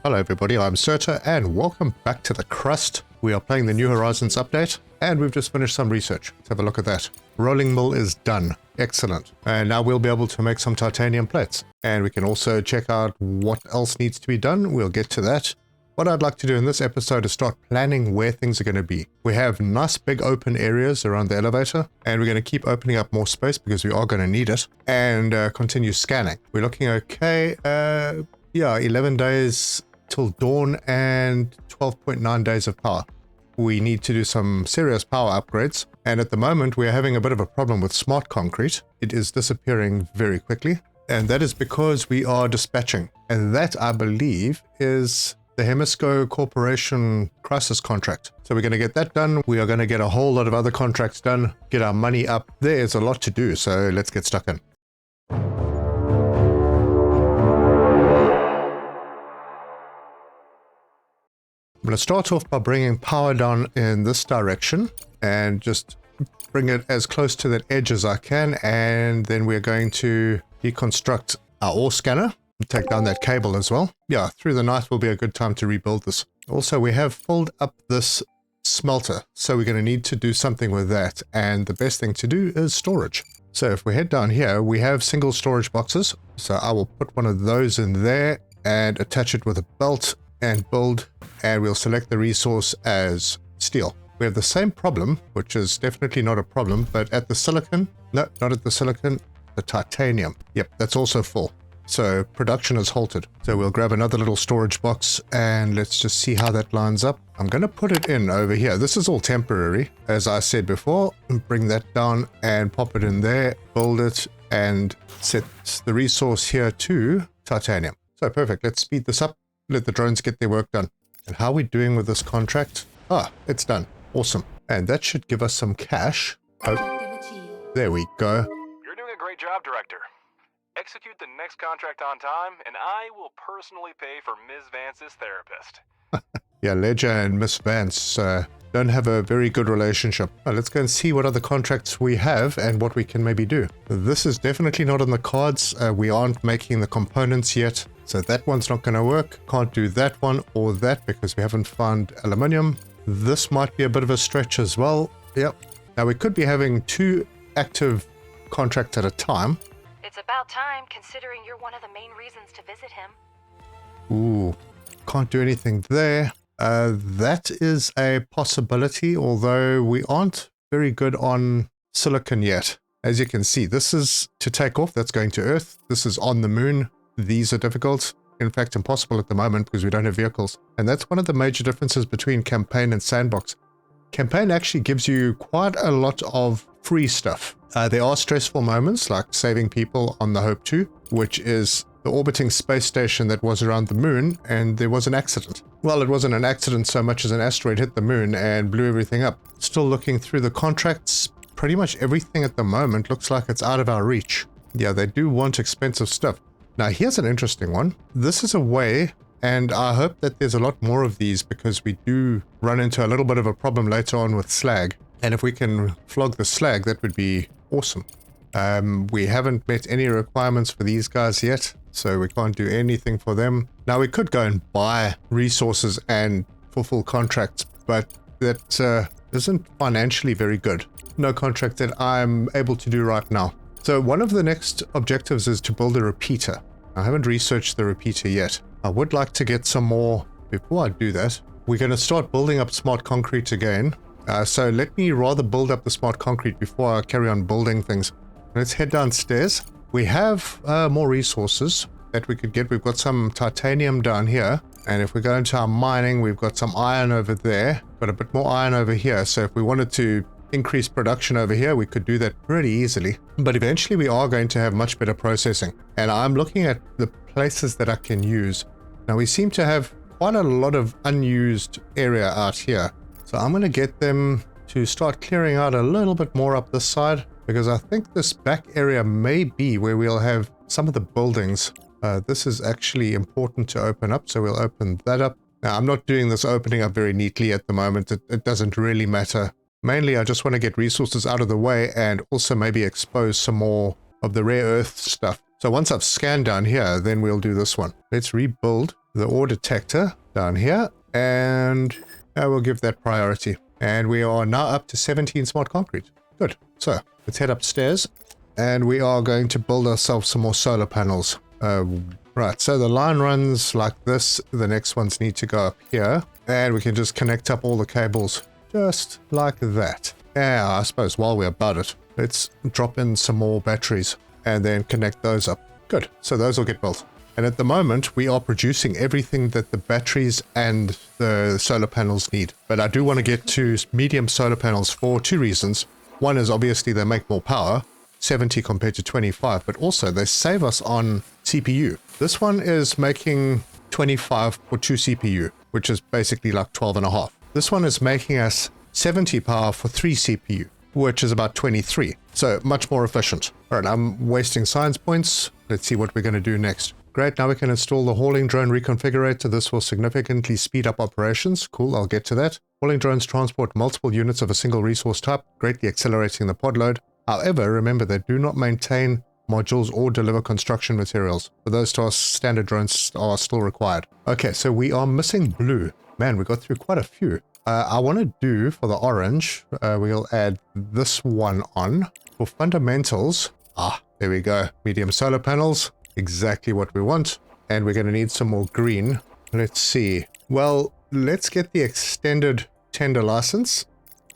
Hello everybody, I'm Serta and welcome back to the Crust. We are playing the New Horizons update and we've just finished some research. Let's have a look at that. Rolling mill is done. Excellent. And now we'll be able to make some titanium plates. And we can also check out what else needs to be done. We'll get to that. What I'd like to do in this episode is start planning where things are going to be. We have nice big open areas around the elevator and we're going to keep opening up more space because we are going to need it, and continue scanning. We're looking okay. 11 days till dawn and 12.9 days of power. We need to do some serious power upgrades, and at the moment we're having a bit of a problem with smart concrete. It is disappearing very quickly, and that is because we are dispatching, and that I believe is the Hemisco Corporation crisis contract. So we're going to get that done. We are going to get a whole lot of other contracts done, get our money up. There's a lot to do, so let's get stuck in. I'm going to start off by bringing power down in this direction and just bring it as close to that edge as I can, and then we're going to deconstruct our ore scanner and take down that cable as well. Yeah, through the night will be a good time to rebuild this. Also, we have filled up this smelter, so we're going to need to do something with that, and the best thing to do is storage. So if we head down here, we have single storage boxes, so I will put one of those in there and attach it with a belt and build, and we'll select the resource as steel. We have the same problem, which is definitely not a problem, but at the silicon, no, not at the silicon, the titanium. Yep, that's also full. So production is halted. So we'll grab another little storage box and let's just see how that lines up. I'm going to put it in over here. This is all temporary, as I said before. Bring that down and pop it in there, build it, and set the resource here to titanium. So perfect. Let's speed this up. Let the drones get their work done. And how are we doing with this contract? Ah, it's done. Awesome. And that should give us some cash. Oh, there we go. You're doing a great job, Director. Execute the next contract on time, and I will personally pay for Ms. Vance's therapist. Yeah, Ledger and Miss Vance don't have a very good relationship. Well, let's go and see what other contracts we have and what we can maybe do. This is definitely not on the cards. We aren't making the components yet. So that one's not going to work. Can't do that one or that because we haven't found aluminium. This might be a bit of a stretch as well. Yep. Now we could be having two active contracts at a time. It's about time, considering you're one of the main reasons to visit him. Ooh, can't do anything there. That is a possibility, although we aren't very good on silicon yet. As you can see, this is to take off. That's going to Earth. This is on the moon. These are difficult, in fact impossible at the moment because we don't have vehicles. And that's one of the major differences between campaign and sandbox. Campaign actually gives you quite a lot of free stuff. There are stressful moments like saving people on the Hope 2, which is the orbiting space station that was around the moon, and there was an accident. Well, it wasn't an accident so much as an asteroid hit the moon and blew everything up. Still looking through the contracts, pretty much everything at the moment looks like it's out of our reach. Yeah, they do want expensive stuff. Now here's an interesting one. This is a way, and I hope that there's a lot more of these because we do run into a little bit of a problem later on with slag. And if we can flog the slag, that would be awesome. We haven't met any requirements for these guys yet, so we can't do anything for them. Now we could go and buy resources and fulfill contracts, but that isn't financially very good. No contract that I'm able to do right now. So one of the next objectives is to build a repeater. I haven't researched the repeater yet. I would like to get some more. Before I do that, we're going to start building up smart concrete again. So let me rather build up the smart concrete before I carry on building things. Let's head downstairs. We have more resources that we could get. We've got some titanium down here. And if we go into our mining, we've got some iron over there. Got a bit more iron over here. So if we wanted to increase production over here, we could do that pretty easily. But eventually we are going to have much better processing. And I'm looking at the places that I can use. Now we seem to have quite a lot of unused area out here. So I'm going to get them to start clearing out a little bit more up this side, because I think this back area may be where we'll have some of the buildings. This is actually important to open up, so we'll open that up. Now I'm not doing this opening up very neatly at the moment. It doesn't really matter. Mainly I just want to get resources out of the way and also maybe expose some more of the rare earth stuff. So once I've scanned down here, then we'll do this one. Let's rebuild the ore detector down here, and we'll give that priority. And we are now up to 17 smart concrete. Good. So let's head upstairs, and we are going to build ourselves some more solar panels. Right, so the line runs like this. The next ones need to go up here, and we can just connect up all the cables just like that. Yeah, I suppose while we're about it, let's drop in some more batteries and then connect those up. Good, so those will get built. And at the moment, we are producing everything that the batteries and the solar panels need. But I do want to get to medium solar panels for two reasons. One is obviously they make more power, 70 compared to 25, but also they save us on CPU. This one is making 25 for 2 CPU, which is basically like 12 and a half. This one is making us 70 power for 3 CPU, which is about 23. So much more efficient. All right, I'm wasting science points. Let's see what we're going to do next. Great, now we can install the hauling drone reconfigurator. This will significantly speed up operations. Cool, I'll get to that. Hauling drones transport multiple units of a single resource type, greatly accelerating the pod load. However, remember they do not maintain modules or deliver construction materials. For those tasks, standard drones are still required. Okay, so we are missing blue. Man, we got through quite a few. I want to do for the orange, we'll add this one on. For fundamentals, there we go. Medium solar panels, exactly what we want. And we're going to need some more green. Let's see. Well, let's get the extended tender license.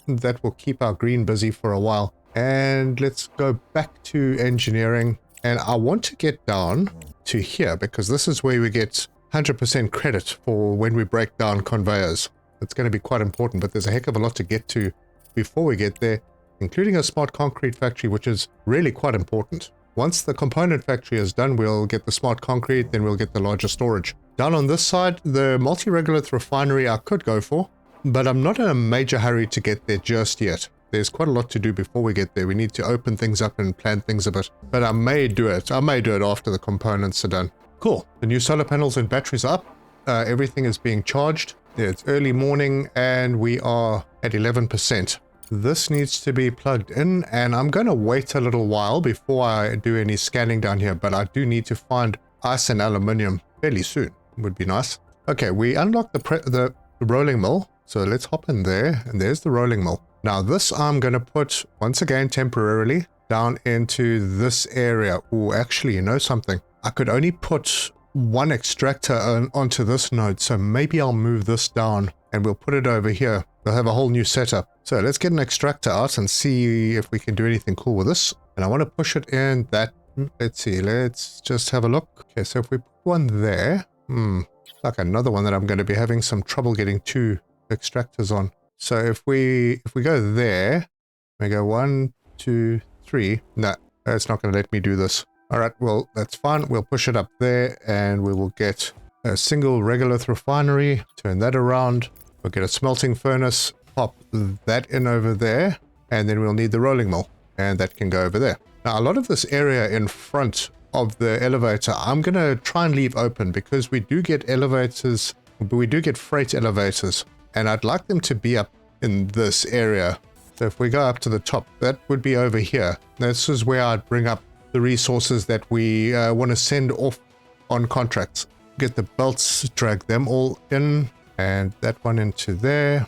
That will keep our green busy for a while. And let's go back to engineering. And I want to get down to here because this is where we get 100% credit for when we break down conveyors. It's going to be quite important, but there's a heck of a lot to get to before we get there, including a smart concrete factory, which is really quite important. Once the component factory is done, we'll get the smart concrete, then we'll get the larger storage. Down on this side, the multi-regolith refinery I could go for, but I'm not in a major hurry to get there just yet. There's quite a lot to do before we get there. We need to open things up and plan things a bit, but I may do it. I may do it after the components are done. Cool. The new solar panels and batteries are up. Everything is being charged. It's early morning and we are at 11%. This needs to be plugged in, and I'm going to wait a little while before I do any scanning down here, but I do need to find ice and aluminium fairly soon. Would be nice. Okay, we unlocked the rolling mill, so let's hop in there, and there's the rolling mill. Now this I'm going to put, once again temporarily, down into this area. Oh, actually, you know something? I could only put one extractor onto this node, so maybe I'll move this down and we'll put it over here. We'll have a whole new setup. So let's get an extractor out and see if we can do anything cool with this. And I want to push it in that. Let's see, let's just have a look. Okay, so if we put one there, like another one that I'm going to be having some trouble getting 2 extractors on. So if we go there, we go 1, 2, 3. No, it's not going to let me do this. All right, well, that's fine. We'll push it up there and we will get a single regolith refinery, turn that around. We'll get a smelting furnace, pop that in over there, and then we'll need the rolling mill, and that can go over there. Now, a lot of this area in front of the elevator, I'm going to try and leave open because we do get elevators, we do get freight elevators, and I'd like them to be up in this area. So if we go up to the top, that would be over here. This is where I'd bring up the resources that we want to send off on contracts. Get the belts, drag them all in, and that one into there,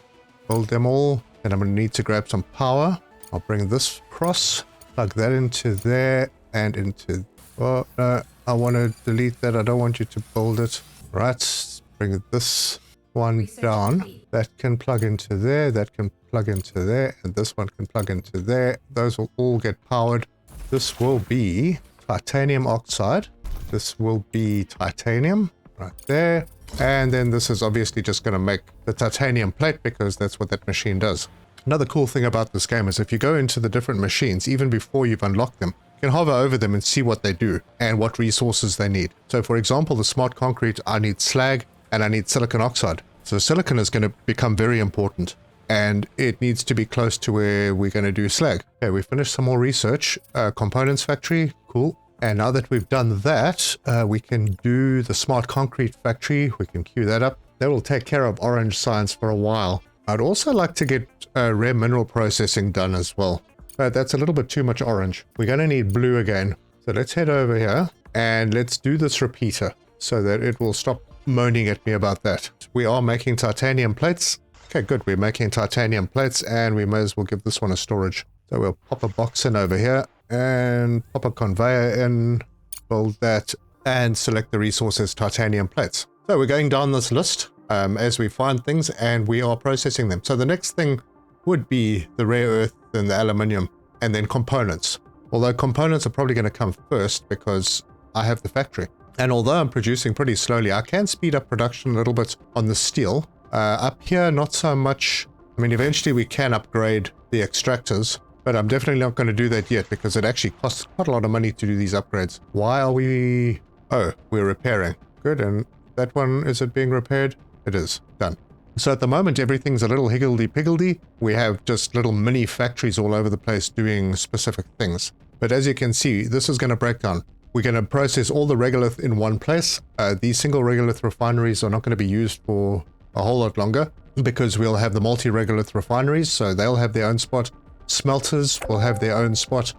build them all. And I'm going to need to grab some power. I'll bring this across, plug that into there, and into, oh no, I want to delete that. I don't want you to build it. Right, bring this one down. That can plug into there, that can plug into there, and this one can plug into there. Those will all get powered. This will be titanium oxide. This will be titanium right there. And then this is obviously just going to make the titanium plate because that's what that machine does. Another cool thing about this game is if you go into the different machines, even before you've unlocked them, you can hover over them and see what they do and what resources they need. So for example, the smart concrete, I need slag and I need silicon oxide. So silicon is going to become very important. And it needs to be close to where we're going to do slag. Okay, we finished some more research. Components factory, cool. And now that we've done that, we can do the smart concrete factory. We can queue that up. That will take care of orange science for a while. I'd also like to get rare mineral processing done as well. But that's a little bit too much orange. We're going to need blue again. So let's head over here and let's do this repeater so that it will stop moaning at me about that. We are making titanium plates. Okay, good. We're making titanium plates, and we may as well give this one a storage. So we'll pop a box in over here and pop a conveyor in, build that, and select the resource as titanium plates. So we're going down this list as we find things, and we are processing them. So the next thing would be the rare earth and the aluminium, and then components. Although components are probably going to come first because I have the factory. And although I'm producing pretty slowly, I can speed up production a little bit on the steel. Up here, not so much. I mean, eventually we can upgrade the extractors, but I'm definitely not going to do that yet because it actually costs quite a lot of money to do these upgrades. Why are we... Oh, we're repairing. Good, and that one, is it being repaired? It is. Done. So at the moment, everything's a little higgledy-piggledy. We have just little mini factories all over the place doing specific things. But as you can see, this is going to break down. We're going to process all the regolith in one place. These single regolith refineries are not going to be used for a whole lot longer because we'll have the multi-regolith refineries, so they'll have their own spot. Smelters will have their own spot,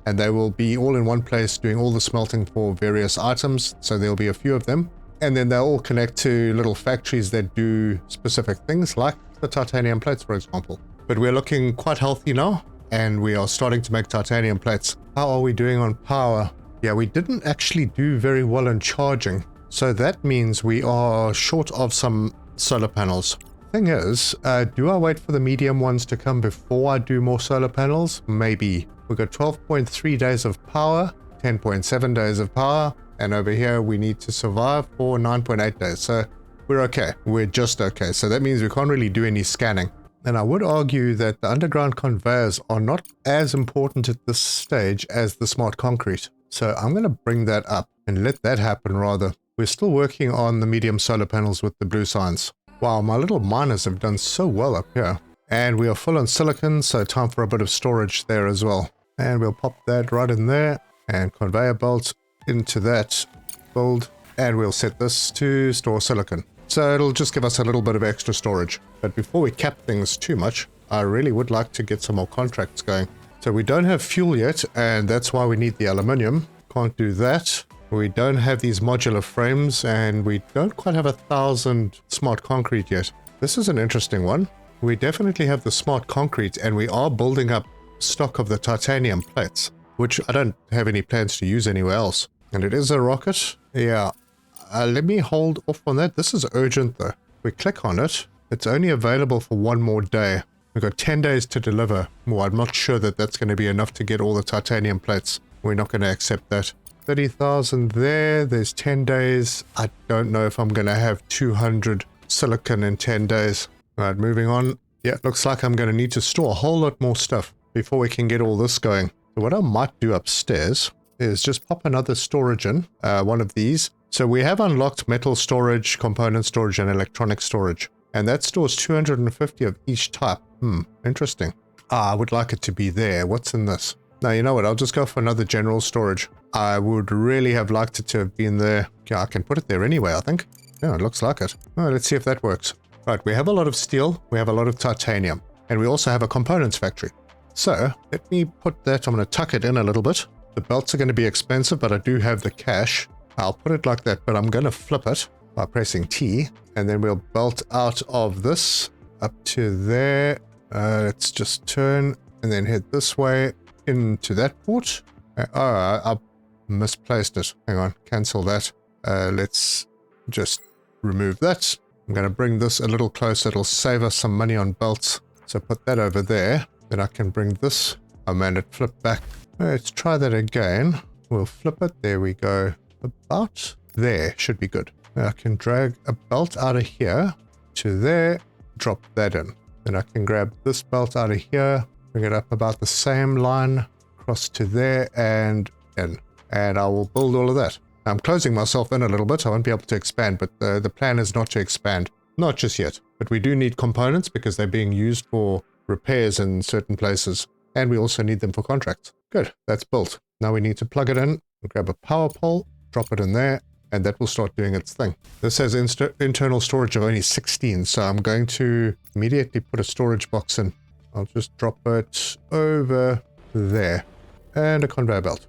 and they will be all in one place doing all the smelting for various items, so there'll be a few of them. And then they'll all connect to little factories that do specific things, like the titanium plates, for example. But we're looking quite healthy now, and we are starting to make titanium plates. How are we doing on power? Yeah, we didn't actually do very well in charging, so that means we are short of some solar panels. Thing is, do I wait for the medium ones to come before I do more solar panels? Maybe. We've got 12.3 days of power, 10.7 days of power, and over here we need to survive for 9.8 days. So we're okay. We're just okay. So that means we can't really do any scanning. And I would argue that the underground conveyors are not as important at this stage as the smart concrete. So I'm going to bring that up and let that happen rather. We're still working on the medium solar panels with the blue signs. Wow, my little miners have done so well up here. And we are full on silicon, so time for a bit of storage there as well. And we'll pop that right in there and conveyor belts into that build. And we'll set this to store silicon. So it'll just give us a little bit of extra storage. But before we cap things too much, I really would like to get some more contracts going. So we don't have fuel yet, and that's why we need the aluminium. Can't do that. We don't have these modular frames, and we don't quite have 1,000 smart concrete yet. This is an interesting one. We definitely have the smart concrete, and we are building up stock of the titanium plates, which I don't have any plans to use anywhere else. And it is a rocket. Yeah. Let me hold off on that. This is urgent, though. We click on it. It's only available for one more day. We've got 10 days to deliver. Well, I'm not sure that that's going to be enough to get all the titanium plates. We're not going to accept that. 30,000 there. There's 10 days. I don't know if I'm going to have 200 silicon in 10 days. All right, moving on. Yeah, looks like I'm going to need to store a whole lot more stuff before we can get all this going. So what I might do upstairs is just pop another storage in, one of these. So we have unlocked metal storage, component storage, and electronic storage. And that stores 250 of each type. Interesting. I would like it to be there. What's in this? Now, you know what? I'll just go for another general storage. I would really have liked it to have been there. Okay, I can put it there anyway, I think. Yeah, it looks like it. Oh, let's see if that works. Right, we have a lot of steel. We have a lot of titanium. And we also have a components factory. So, let me put that. I'm going to tuck it in a little bit. The belts are going to be expensive, but I do have the cash. I'll put it like that, but I'm going to flip it by pressing T. And then we'll belt out of this up to there. Let's just turn and then head this way into that port. I misplaced it. Hang on, cancel that. Let's just remove that. I'm going to bring this a little closer. It'll save us some money on belts. So put that over there. Then I can bring this. Oh man, it flipped back. Let's try that again. We'll flip it. There we go. About there. Should be good. Now I can drag a belt out of here to there. Drop that in. Then I can grab this belt out of here, bring it up about the same line, across to there and in. And I will build all of that. I'm closing myself in a little bit. I won't be able to expand, but the plan is not to expand. Not just yet. But we do need components because they're being used for repairs in certain places. And we also need them for contracts. Good. That's built. Now we need to plug it in, grab a power pole, drop it in there, and that will start doing its thing. This has internal storage of only 16, so I'm going to immediately put a storage box in. I'll just drop it over there. And a conveyor belt.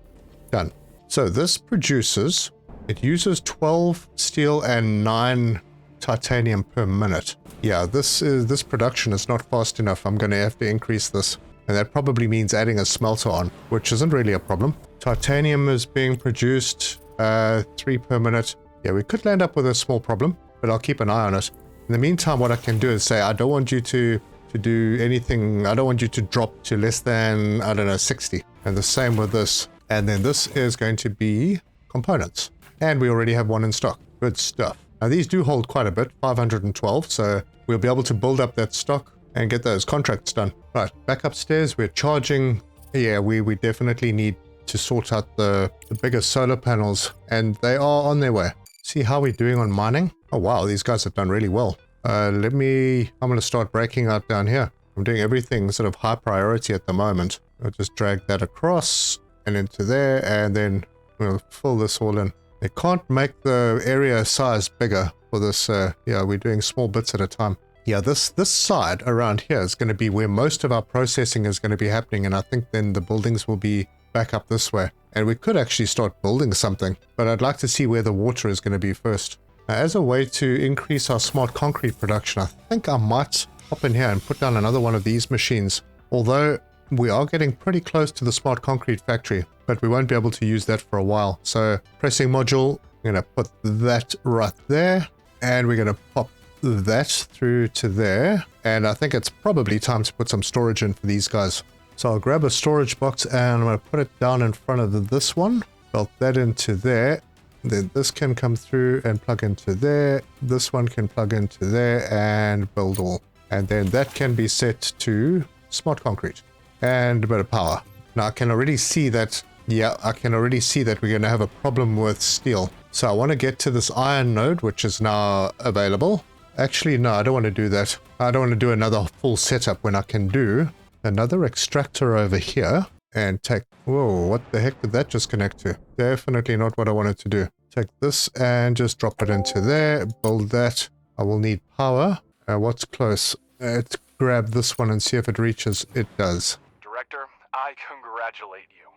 Done. So this produces It uses 12 steel and 9 titanium per minute. Yeah, this production is not fast enough. I'm going to have to increase this. And that probably means adding a smelter on, which isn't really a problem. Titanium is being produced 3 per minute. Yeah, we could land up with a small problem, but I'll keep an eye on it. In the meantime, what I can do is say, I don't want you to do anything. I don't want you to drop to less than, I don't know, 60. And the same with this. And then this is going to be components. And we already have one in stock. Good stuff. Now these do hold quite a bit, 512. So we'll be able to build up that stock and get those contracts done. Right, back upstairs, we're charging. Yeah, we definitely need to sort out the bigger solar panels, and they are on their way. See how we're doing on mining. Oh wow, these guys have done really well. I'm going to start breaking out down here. I'm doing everything sort of high priority at the moment. I'll just drag that across and into there, and then we'll fill this all in. They can't make the area size bigger for this. Yeah, we're doing small bits at a time. Yeah, this side around here is going to be where most of our processing is going to be happening, and I think then the buildings will be back up this way. And we could actually start building something, but I'd like to see where the water is going to be first. Now, as a way to increase our smart concrete production, I think I might hop in here and put down another one of these machines. Although we are getting pretty close to the smart concrete factory, but we won't be able to use that for a while. So pressing module, I'm going to put that right there, and we're going to pop that through to there. And I think it's probably time to put some storage in for these guys. So I'll grab a storage box and I'm going to put it down in front of this one. Belt that into there. Then this can come through and plug into there. This one can plug into there and build all. And then that can be set to smart concrete and a bit of power. Now I can already see that, yeah, I can already see that we're going to have a problem with steel. So I want to get to this iron node, which is now available. Actually, no, I don't want to do that. I don't want to do another full setup when I can do another extractor over here and take... Whoa, what the heck did that just connect to? Definitely not what I wanted to do. Take this and just drop it into there. Build that. I will need power. What's close? Let's grab this one and see if it reaches. It does. Director, I congratulate you.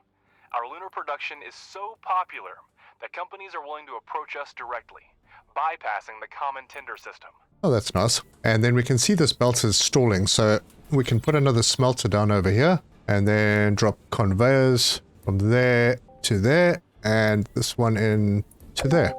Our lunar production is so popular that companies are willing to approach us directly, bypassing the common tender system. Oh, that's nice. And then we can see this belt is stalling, so we can put another smelter down over here and then drop conveyors from there to there and this one in to there.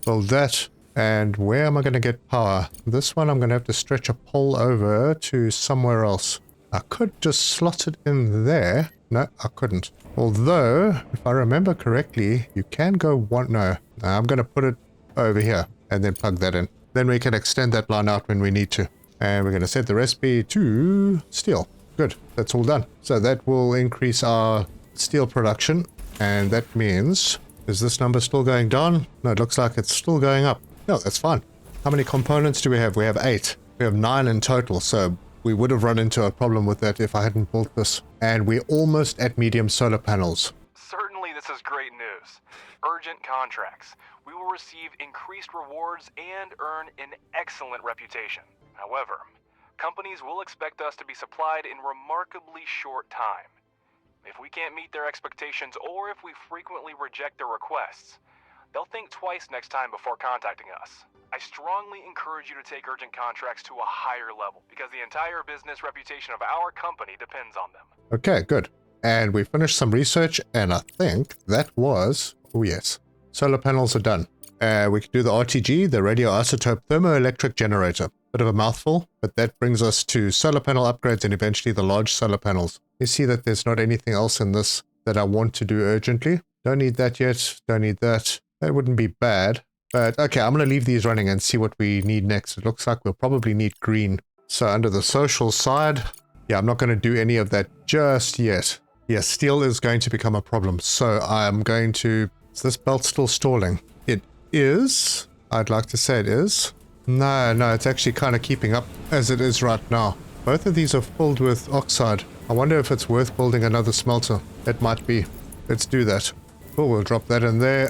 Build that. And where am I going to get power? This one I'm going to have to stretch a pole over to somewhere else. I could just slot it in there. No, I couldn't. Although, if I remember correctly, you can go one... No, I'm going to put it over here and then plug that in. Then we can extend that line out when we need to. And we're going to set the recipe to steel. Good, that's all done. So that will increase our steel production. And that means... Is this number still going down? No, it looks like it's still going up. No, that's fine. How many components do we have? We have 8. We have 9 in total, so we would have run into a problem with that if I hadn't built this. And we're almost at medium solar panels. Certainly this is great news. Urgent contracts. We will receive increased rewards and earn an excellent reputation. However, companies will expect us to be supplied in remarkably short time. If we can't meet their expectations or if we frequently reject their requests, they'll think twice next time before contacting us. I strongly encourage you to take urgent contracts to a higher level because the entire business reputation of our company depends on them. Okay, good. And we finished some research and I think that was... Oh yes. Solar panels are done. We can do the RTG, the radioisotope thermoelectric generator. Bit of a mouthful, but that brings us to solar panel upgrades and eventually the large solar panels. You see that there's not anything else in this that I want to do urgently. Don't need that yet. Don't need that. That wouldn't be bad. But okay, I'm going to leave these running and see what we need next. It looks like we'll probably need green. So under the social side, yeah, I'm not going to do any of that just yet. Yeah, steel is going to become a problem. So I'm going to... Is this belt still stalling? It is. I'd like to say it is. No, it's actually kind of keeping up as it is right now. Both of these are filled with oxide. I wonder if it's worth building another smelter. It might be. Let's do that. Oh, we'll drop that in there.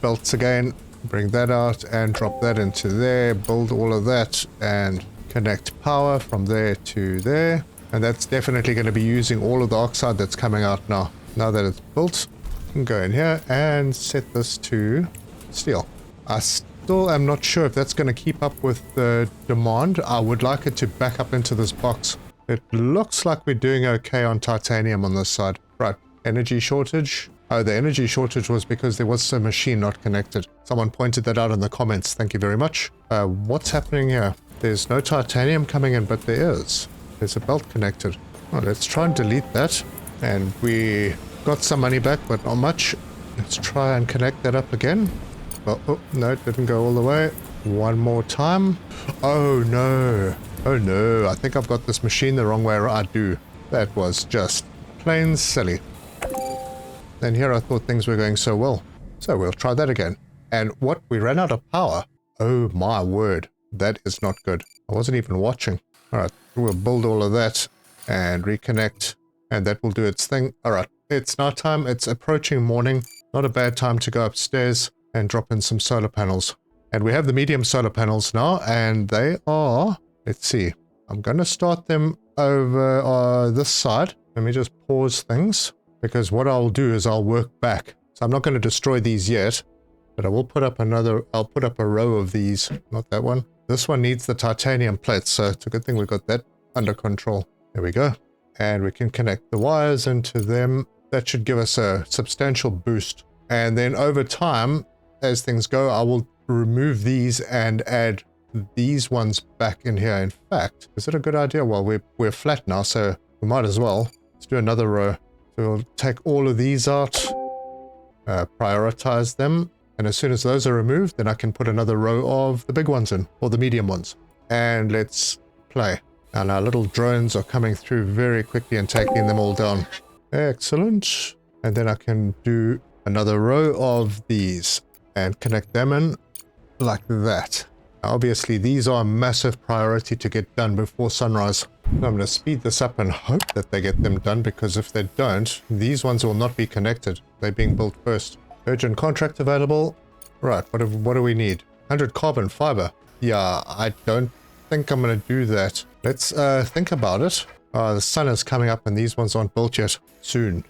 Belts again. Bring that out and drop that into there. Build all of that and connect power from there to there. And that's definitely going to be using all of the oxide that's coming out now. Now that it's built, you can go in here and set this to steel. I still am not sure if that's going to keep up with the demand. I would like it to back up into this box. It looks like we're doing okay on titanium on this side. Right, energy shortage. Oh, the energy shortage was because there was a machine not connected. Someone pointed that out in the comments. Thank you very much. What's happening here? There's no titanium coming in, but there is. There's a belt connected. Oh, let's try and delete that. And we got some money back, but not much. Let's try and connect that up again. Oh, no, it didn't go all the way. One more time. Oh, no. Oh, no. I think I've got this machine the wrong way. I do. That was just plain silly. And here I thought things were going so well. So we'll try that again. And what? We ran out of power. Oh, my word. That is not good. I wasn't even watching. All right. We'll build all of that and reconnect. And that will do its thing. All right. It's nighttime. It's approaching morning. Not a bad time to go upstairs and drop in some solar panels. And we have the medium solar panels now, and they are, let's see, I'm going to start them over this side. Let me just pause things, because what I'll do is I'll work back. So I'm not going to destroy these yet, but I will put up I'll put up a row of these, not that one. This one needs the titanium plates, so it's a good thing we got that under control. There we go. And we can connect the wires into them. That should give us a substantial boost. And then over time, as things go, I will remove these and add these ones back in here. In fact, is it a good idea? Well, we're flat now, so we might as well. Let's do another row. So we'll take all of these out, prioritize them, and as soon as those are removed, then I can put another row of the big ones in, or the medium ones. And let's play. And our little drones are coming through very quickly and taking them all down. Excellent. And then I can do another row of these and connect them in like that. Obviously, these are a massive priority to get done before sunrise. I'm going to speed this up and hope that they get them done, because if they don't, these ones will not be connected. They're being built first. Urgent contract available. Right, what do we need? 100 carbon fiber. Yeah, I don't think I'm going to do that. Let's think about it. The sun is coming up and these ones aren't built yet. Soon.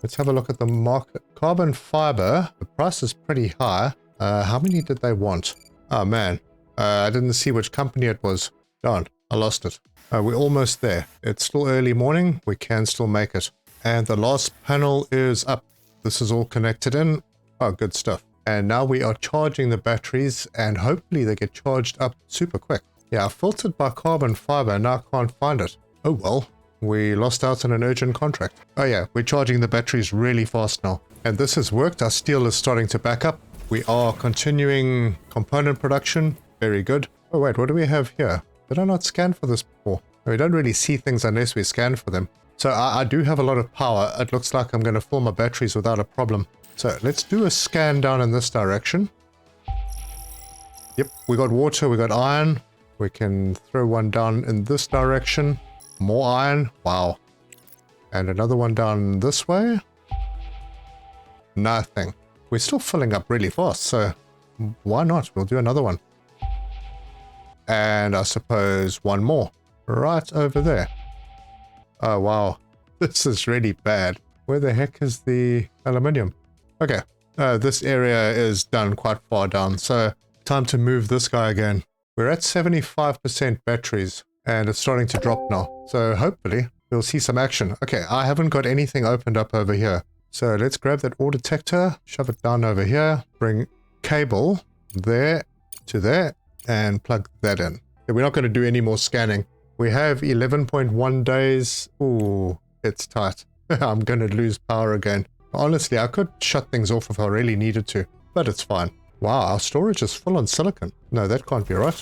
Let's have a look at the market. Carbon fiber, the price is pretty high. How many did they want? Oh man, I didn't see which company it was. Darn, I lost it. We're almost there. It's still early morning. We can still make it. And the last panel is up. This is all connected in. Oh, good stuff. And now we are charging the batteries, and hopefully they get charged up super quick. Yeah, I filtered by carbon fiber and now I can't find it. Oh well, we lost out on an urgent contract. Oh yeah, we're charging the batteries really fast now. And this has worked. Our steel is starting to back up. We are continuing component production. Very good. Oh wait, what do we have here? Did I not scan for this before? We don't really see things unless we scan for them. So I do have a lot of power. It looks like I'm going to fill my batteries without a problem. So let's do a scan down in this direction. Yep, we got water, we got iron. We can throw one down in this direction. More iron. Wow. And another one down this way. Nothing. We're still filling up really fast, so why not? We'll do another one. And I suppose one more. Right over there. Oh, wow. This is really bad. Where the heck is the aluminium? Okay. This area is done quite far down, so time to move this guy again. We're at 75% batteries, and it's starting to drop now. So hopefully we'll see some action. Okay, I haven't got anything opened up over here. So let's grab that ore detector, shove it down over here, bring cable there to there, and plug that in. We're not going to do any more scanning. We have 11.1 days. Ooh, it's tight. I'm going to lose power again. Honestly, I could shut things off if I really needed to, but it's fine. Wow, our storage is full on silicon. No, that can't be right.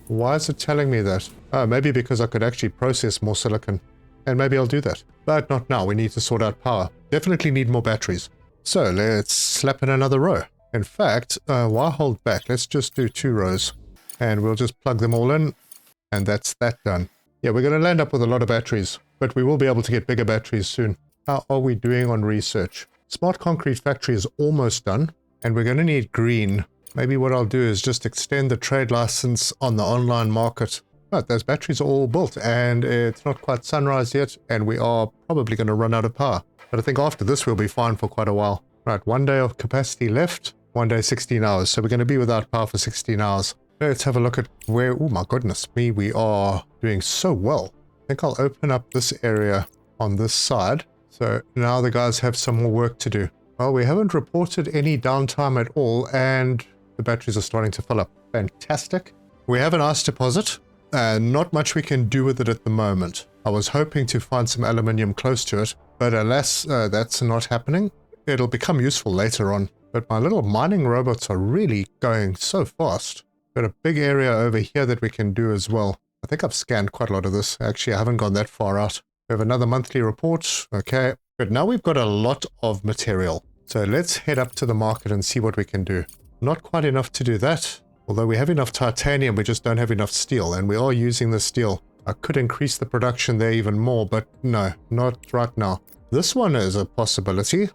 Why is it telling me that? Oh, maybe because I could actually process more silicon. And maybe I'll do that. But not now, we need to sort out power. Definitely need more batteries. So let's slap in another row. In fact, why hold back? Let's just do 2 rows. And we'll just plug them all in. And that's that done. Yeah, we're going to land up with a lot of batteries. But we will be able to get bigger batteries soon. How are we doing on research? Smart concrete factory is almost done. And we're going to need green. Maybe what I'll do is just extend the trade license on the online market. But those batteries are all built and it's not quite sunrise yet. And we are probably going to run out of power. But I think after this we'll be fine for quite a while. Right, 1 day of capacity left. 1 day, 16 hours. So we're going to be without power for 16 hours. Let's have a look at where, oh my goodness me, we are doing so well. I think I'll open up this area on this side. So now the guys have some more work to do. Well, we haven't reported any downtime at all, and the batteries are starting to fill up. Fantastic. We have an ice deposit, and not much we can do with it at the moment. I was hoping to find some aluminium close to it, but alas, that's not happening. It'll become useful later on. But my little mining robots are really going so fast. Got a big area over here that we can do as well. I think I've scanned quite a lot of this. Actually, I haven't gone that far out. We have another monthly report. Okay. But now we've got a lot of material. So let's head up to the market and see what we can do. Not quite enough to do that. Although we have enough titanium, we just don't have enough steel. And we are using the steel. I could increase the production there even more, but no, not right now. This one is a possibility.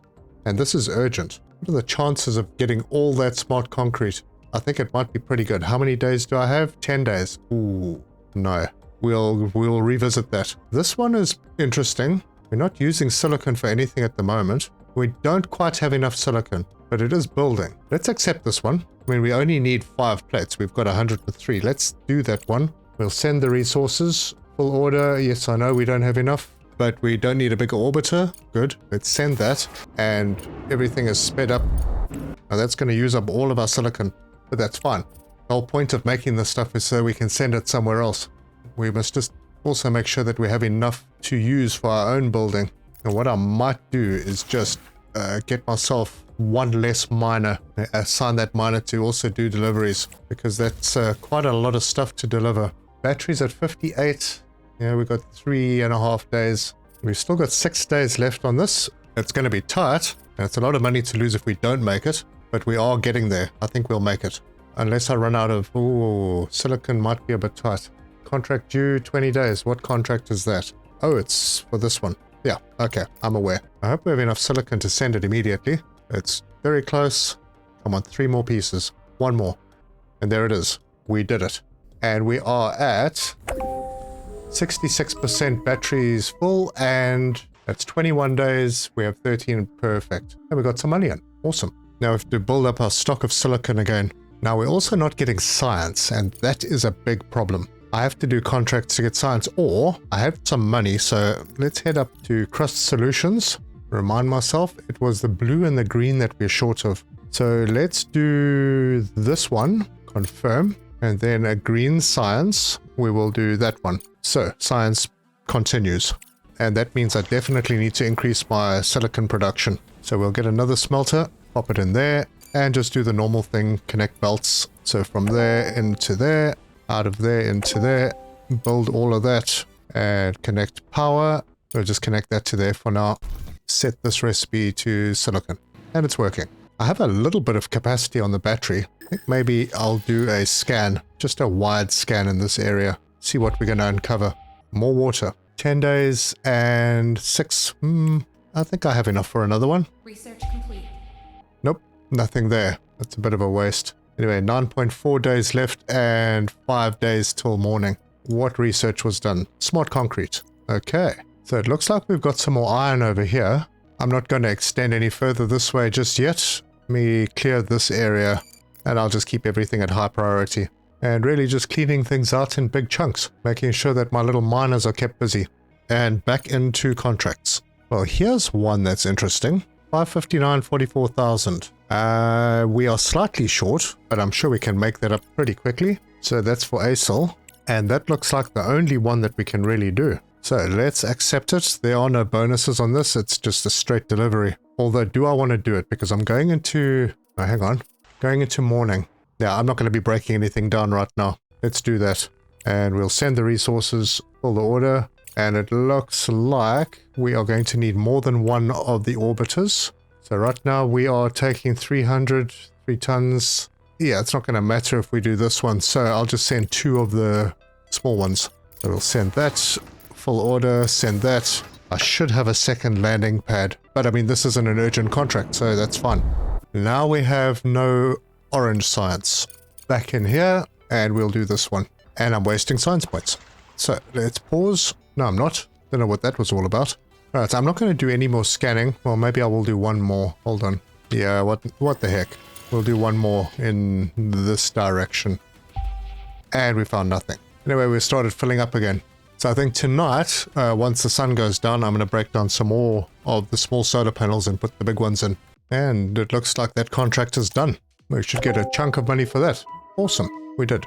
And this is urgent. What are the chances of getting all that smart concrete? I think it might be pretty good. How many days do I have? 10 days. Ooh, no. We'll revisit that. This one is interesting. We're not using silicon for anything at the moment. We don't quite have enough silicon, but it is building. Let's accept this one. I mean, we only need 5 plates. We've got 103. Let's do that one. We'll send the resources. Full order. Yes, I know we don't have enough, but we don't need a bigger orbiter. Good. Let's send that. And everything is sped up. Now that's going to use up all of our silicon, but that's fine. The whole point of making this stuff is so we can send it somewhere else. We must just also make sure that we have enough to use for our own building. And what I might do is just get myself one less miner, assign that miner to also do deliveries, because that's quite a lot of stuff to deliver. Batteries at 58. Yeah, we've got 3.5 days. We've still got 6 days left on this. It's going to be tight, and it's a lot of money to lose if we don't make it, but we are getting there. I think we'll make it. Unless I run out of... Ooh, silicon might be a bit tight. Contract due 20 days. What contract is that? Oh, it's for this one. Yeah, okay, I'm aware. I hope we have enough silicon to send it immediately. It's very close. Come on, 3 more pieces. 1 more. And there it is. We did it. And we are at 66% batteries full, and that's 21 days. We have 13. Perfect. And we got some money in. Awesome. Now we have to build up our stock of silicon again. Now we're also not getting science, and that is a big problem. I have to do contracts to get science, or I have some money, so let's head up to Crust Solutions. Remind myself, it was the blue and the green that we're short of. So let's do this one, confirm, and then a green science. We will do that one. So science continues, and that means I definitely need to increase my silicon production. So we'll get another smelter, pop it in there, and just do the normal thing, connect belts. So from there into there, out of there into there, build all of that, and connect power. We'll just connect that to there for now. Set this recipe to silicon, and it's working. I have a little bit of capacity on the battery. I think maybe I'll do a scan, just a wide scan in this area. See what we're going to uncover. More water. 10 days and 6. I think I have enough for another one. Research complete. Nope, nothing there. That's a bit of a waste. Anyway, 9.4 days left and 5 days till morning. What research was done? Smart concrete. Okay. So it looks like we've got some more iron over here. I'm not going to extend any further this way just yet. Let me clear this area, and I'll just keep everything at high priority. And really just cleaning things out in big chunks, making sure that my little miners are kept busy. And back into contracts. Well, here's one that's interesting. 559, 44,000. We are slightly short, but I'm sure we can make that up pretty quickly. So that's for ASIL. And that looks like the only one that we can really do. So let's accept it. There are no bonuses on this. It's just a straight delivery. Although, do I want to do it? Because I'm going into... Oh, hang on. Going into morning. Yeah, I'm not going to be breaking anything down right now. Let's do that. And we'll send the resources, fill the order. And it looks like we are going to need more than one of the orbiters. So right now we are taking 3 tons. Yeah, it's not going to matter if we do this one. So I'll just send 2 of the small ones. So we'll send that. Full order, send that. I should have a second landing pad. But I mean, this isn't an urgent contract, so that's fine. Now we have no orange science. Back in here, and we'll do this one. And I'm wasting science points. So let's pause. No, I'm not. Don't know what that was all about. Alright, so I'm not going to do any more scanning. Well, maybe I will do one more. Hold on. Yeah, what the heck. We'll do one more in this direction. And we found nothing. Anyway, we started filling up again. So I think tonight, once the sun goes down, I'm going to break down some more of the small solar panels and put the big ones in. And it looks like that contract is done. We should get a chunk of money for that. Awesome. We did.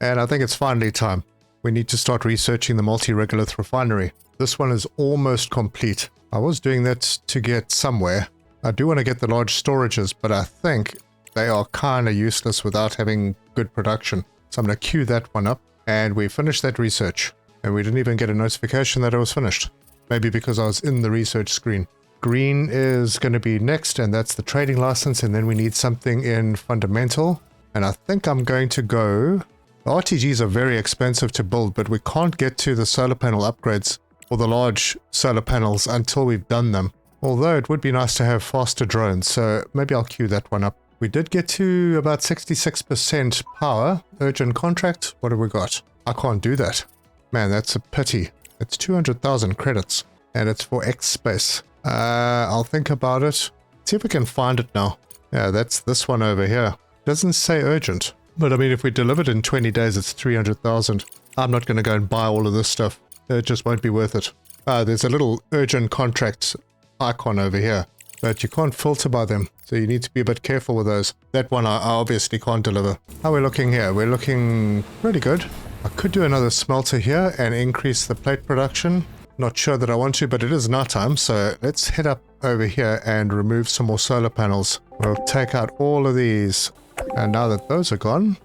And I think it's finally time. We need to start researching the multi-regolith refinery. This one is almost complete. I was doing that to get somewhere. I do want to get the large storages, but I think they are kind of useless without having good production. So I'm going to queue that one up. And we finished that research. And we didn't even get a notification that it was finished. Maybe because I was in the research screen. Green is going to be next, and that's the trading license. And then we need something in fundamental. And I think I'm going to go... The RTGs are very expensive to build, but we can't get to the solar panel upgrades or the large solar panels until we've done them. Although it would be nice to have faster drones, so maybe I'll queue that one up. We did get to about 66% power. Urgent contract. What have we got? I can't do that. Man, that's a pity. It's 200,000 credits, and it's for X space. I'll think about it. See if we can find it now. Yeah, that's this one over here. Doesn't say urgent. But I mean, if we deliver it in 20 days, it's 300,000. I'm not going to go and buy all of this stuff. It just won't be worth it. There's a little urgent contract icon over here, but you can't filter by them. So you need to be a bit careful with those. That one I obviously can't deliver. How are we looking here? We're looking pretty good. I could do another smelter here and increase the plate production. Not sure that I want to, but it is nighttime, so let's head up over here and remove some more solar panels. We'll take out all of these. And now that those are gone,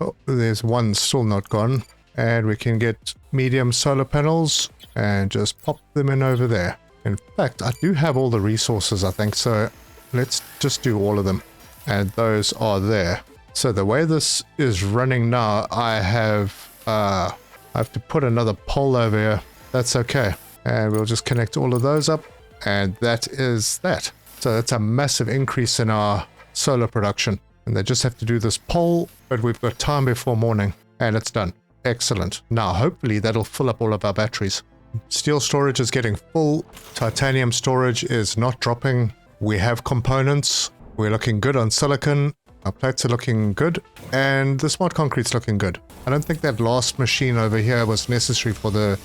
oh, there's one still not gone. And we can get medium solar panels and just pop them in over there. In fact, I do have all the resources, I think, so let's just do all of them. And those are there. So the way this is running now, I have to put another pole over here. That's okay. And we'll just connect all of those up. And that is that. So that's a massive increase in our solar production. And they just have to do this pole, but we've got time before morning. And it's done. Excellent. Now, hopefully that'll fill up all of our batteries. Steel storage is getting full. Titanium storage is not dropping. We have components. We're looking good on silicon. Our plates are looking good. And the smart concrete's looking good. I don't think that last machine over here was necessary for the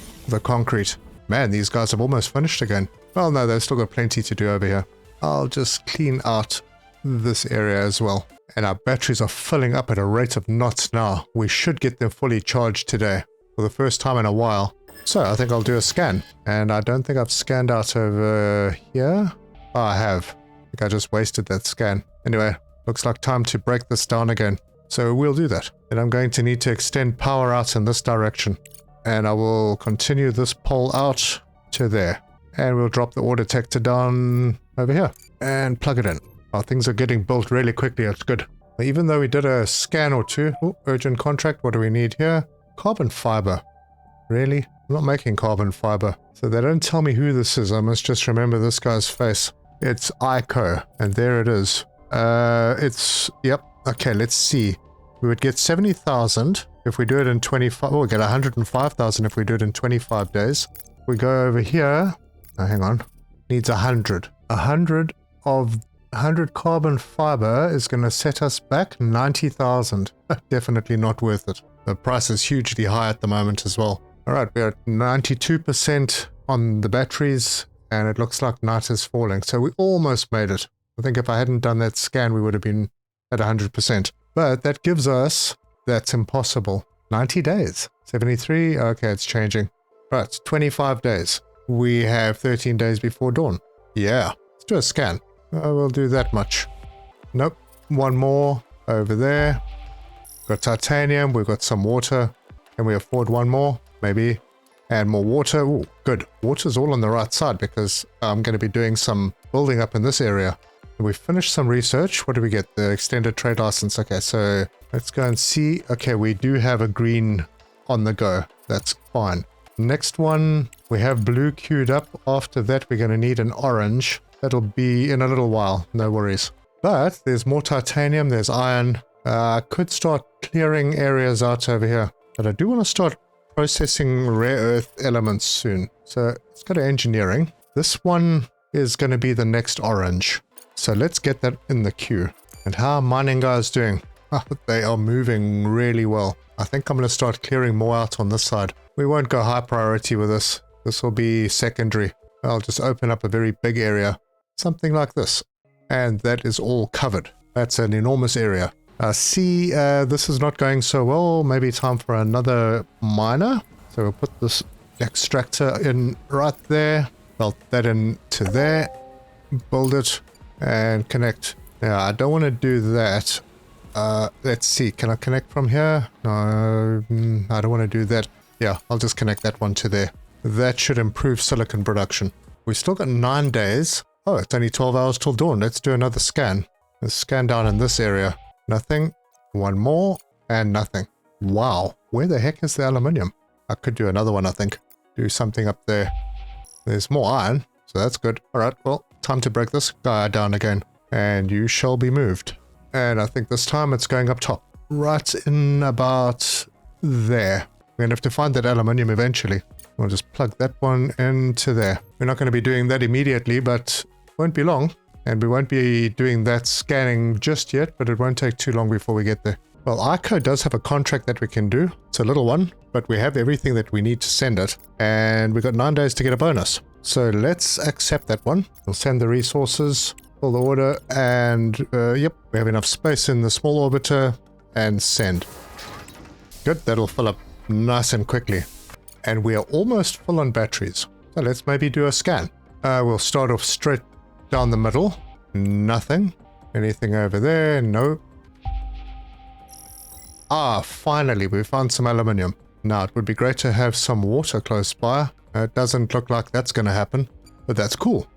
concrete. Man, these guys have almost finished again. Well, no, they've still got plenty to do over here. I'll just clean out this area as well. And our batteries are filling up at a rate of knots now. We should get them fully charged today for the first time in a while. So I think I'll do a scan. And I don't think I've scanned out over here. Oh, I have. I think I just wasted that scan. Anyway, looks like time to break this down again. So we'll do that. And I'm going to need to extend power out in this direction. And I will continue this pole out to there. And we'll drop the ore detector down over here. And plug it in. Oh, things are getting built really quickly. It's good. Even though we did a scan or two. Oh, urgent contract. What do we need here? Carbon fiber. Really? I'm not making carbon fiber. So they don't tell me who this is. I must just remember this guy's face. It's ICO. And there it is. Yep. Okay, let's see. We would get 70,000 if we do it in 25. Oh, we'll get 105,000 if we do it in 25 days. We go over here. Oh, hang on. Needs 100. 100 carbon fiber is going to set us back 90,000. Definitely not worth it. The price is hugely high at the moment as well. All right, we're at 92% on the batteries, and it looks like night is falling. So we almost made it. I think if I hadn't done that scan, we would have been at 100%. But that gives us, that's impossible, 90 days. 73, okay, it's changing. Right, 25 days. We have 13 days before dawn. Yeah, let's do a scan. We'll do that much. Nope, one more over there. Got titanium, we've got some water. Can we afford one more? Maybe. And more water. Ooh, good. Water's all on the right side because I'm going to be doing some building up in this area. We finished some research. What do we get? The extended trade license. Okay, so let's go and see. Okay, we do have a green on the go. That's fine. Next one, we have blue queued up. After that, we're going to need an orange. That'll be in a little while. No worries. But there's more titanium. There's iron. I could start clearing areas out over here. But I do want to start processing rare earth elements soon. So let's go to engineering. This one is going to be the next orange. So let's get that in the queue. And how are mining guys doing? They are moving really well. I think I'm going to start clearing more out on this side. We won't go high priority with this. This will be secondary. I'll just open up a very big area. Something like this. And that is all covered. That's an enormous area. See, this is not going so well. Maybe time for another miner. So we'll put this extractor in right there. Belt that into there. Build it. And connect. Now, I don't want to do that. Let's see. Can I connect from here? No, I don't want to do that. Yeah, I'll just connect that one to there. That should improve silicon production. We've still got 9 days. Oh, it's only 12 hours till dawn. Let's do another scan. Let's scan down in this area. Nothing. One more. And nothing. Wow. Where the heck is the aluminium? I could do another one, I think. Do something up there. There's more iron. So that's good. Alright, well, time to break this guy down again. And you shall be moved. And I think this time it's going up top. Right in about there. We're going to have to find that aluminium eventually. We'll just plug that one into there. We're not going to be doing that immediately, but it won't be long. And we won't be doing that scanning just yet, but it won't take too long before we get there. Well, ICO does have a contract that we can do. It's a little one, but we have everything that we need to send it. And we've got 9 days to get a bonus. So let's accept that one. We'll send the resources, fill the order, and yep, we have enough space in the small orbiter, and send. Good, that'll fill up nice and quickly. And we are almost full on batteries. So let's maybe do a scan. We'll start off straight down the middle. Nothing. Anything over there? No. Ah, finally, we found some aluminium. Now, it would be great to have some water close by. It doesn't look like that's going to happen, but that's cool.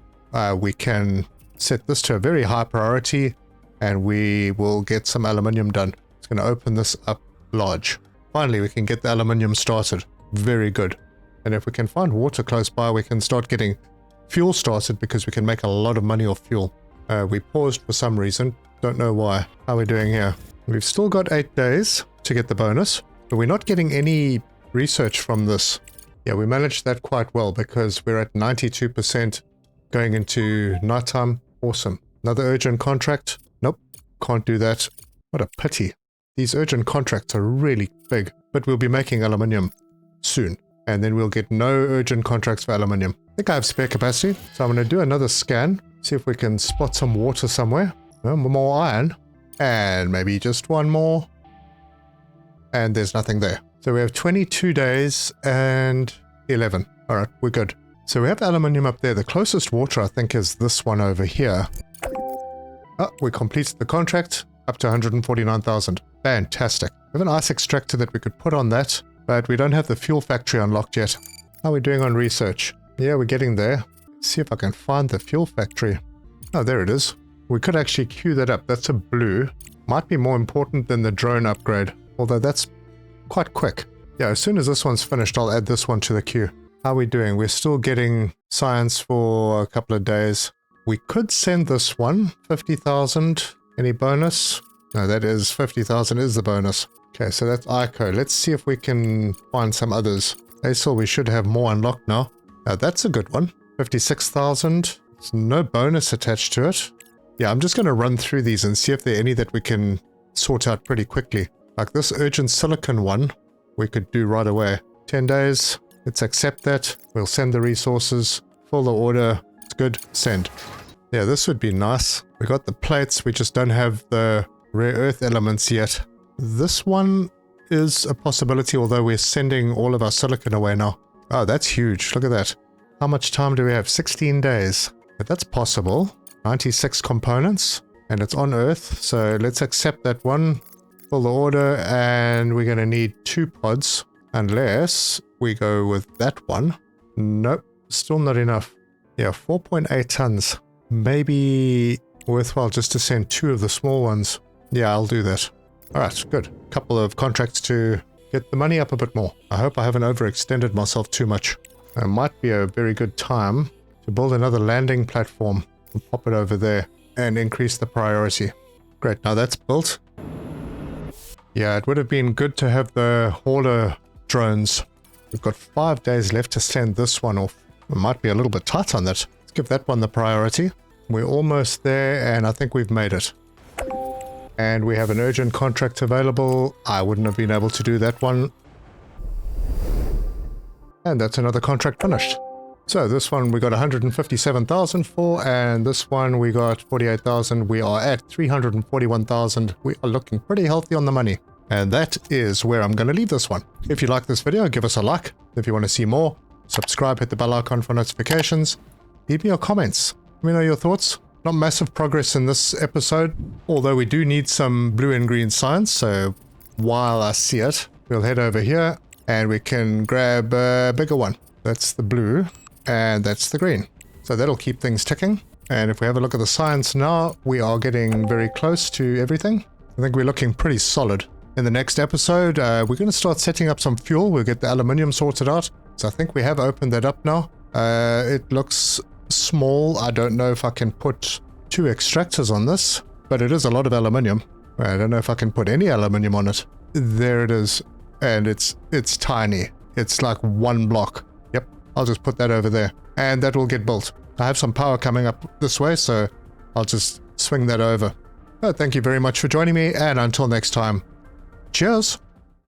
We can set this to a very high priority, and we will get some aluminium done. It's going to open this up large. Finally, we can get the aluminium started. Very good. And if we can find water close by, we can start getting fuel started because we can make a lot of money off fuel. We paused for some reason. Don't know why. How are we doing here? We've still got 8 days to get the bonus, but we're not getting any research from this. Yeah, we managed that quite well because we're at 92% going into nighttime. Awesome. Another urgent contract. Nope, can't do that. What a pity. These urgent contracts are really big, but we'll be making aluminium soon. And then we'll get no urgent contracts for aluminium. I think I have spare capacity, so I'm going to do another scan. See if we can spot some water somewhere. More iron. And maybe just one more. And there's nothing there. So we have 22 days and 11. All right, we're good. So we have aluminium up there. The closest water, I think, is this one over here. Oh, we completed the contract. Up to 149,000. Fantastic. We have an ice extractor that we could put on that, but we don't have the fuel factory unlocked yet. How are we doing on research? Yeah, we're getting there. Let's see if I can find the fuel factory. Oh, there it is. We could actually queue that up. That's a blue. Might be more important than the drone upgrade, although that's quite quick. Yeah, as soon as this one's finished, I'll add this one to the queue. How are we doing? We're still getting science for a couple of days. We could send this one, 50,000. Any bonus? No, that is 50,000 is the bonus. Okay, so that's ICO. Let's see if we can find some others. ASOL, we should have more unlocked now. Now that's a good one. 56,000. There's no bonus attached to it. Yeah, I'm just going to run through these and see if there are any that we can sort out pretty quickly. Like this urgent silicon one, we could do right away. 10 days. Let's accept that. We'll send the resources. Fill the order. It's good. Send. Yeah, this would be nice. We got the plates. We just don't have the rare earth elements yet. This one is a possibility, although we're sending all of our silicon away now. Oh, that's huge. Look at that. How much time do we have? 16 days. But that's possible. 96 components. And it's on Earth. So let's accept that one. Fill the order. And we're going to need 2 pods. Unless we go with that one. Nope. Still not enough. Yeah, 4.8 tons. Maybe worthwhile just to send 2 of the small ones. Yeah, I'll do that. Alright, good. Couple of contracts to get the money up a bit more. I hope I haven't overextended myself too much. It might be a very good time to build another landing platform and pop it over there and increase the priority. Great, now that's built. Yeah, it would have been good to have the hauler drones. We've got 5 days left to send this one off. It might be a little bit tight on that. Let's give that one the priority. We're almost there, and I think we've made it. And we have an urgent contract available. I wouldn't have been able to do that one. And that's another contract finished. So this one we got 157,000 for, and this one we got 48,000. We are at 341,000. We are looking pretty healthy on the money. And that is where I'm going to leave this one. If you like this video, give us a like. If you want to see more, subscribe, hit the bell icon for notifications. Leave me your comments. Let me know your thoughts. Not massive progress in this episode, although we do need some blue and green science, so while I see it, we'll head over here and we can grab a bigger one. That's the blue and that's the green. So that'll keep things ticking. And if we have a look at the science now, we are getting very close to everything. I think we're looking pretty solid. In the next episode, we're going to start setting up some fuel. We'll get the aluminium sorted out. So I think we have opened that up now. It looks small. I don't know if I can put 2 extractors on this, but it is a lot of aluminium. I don't know if I can put any aluminium on it. There it is. And it's tiny. It's like 1 block. Yep. I'll just put that over there and that will get built. I have some power coming up this way, so I'll just swing that over. Thank you very much for joining me, and until next time, cheers.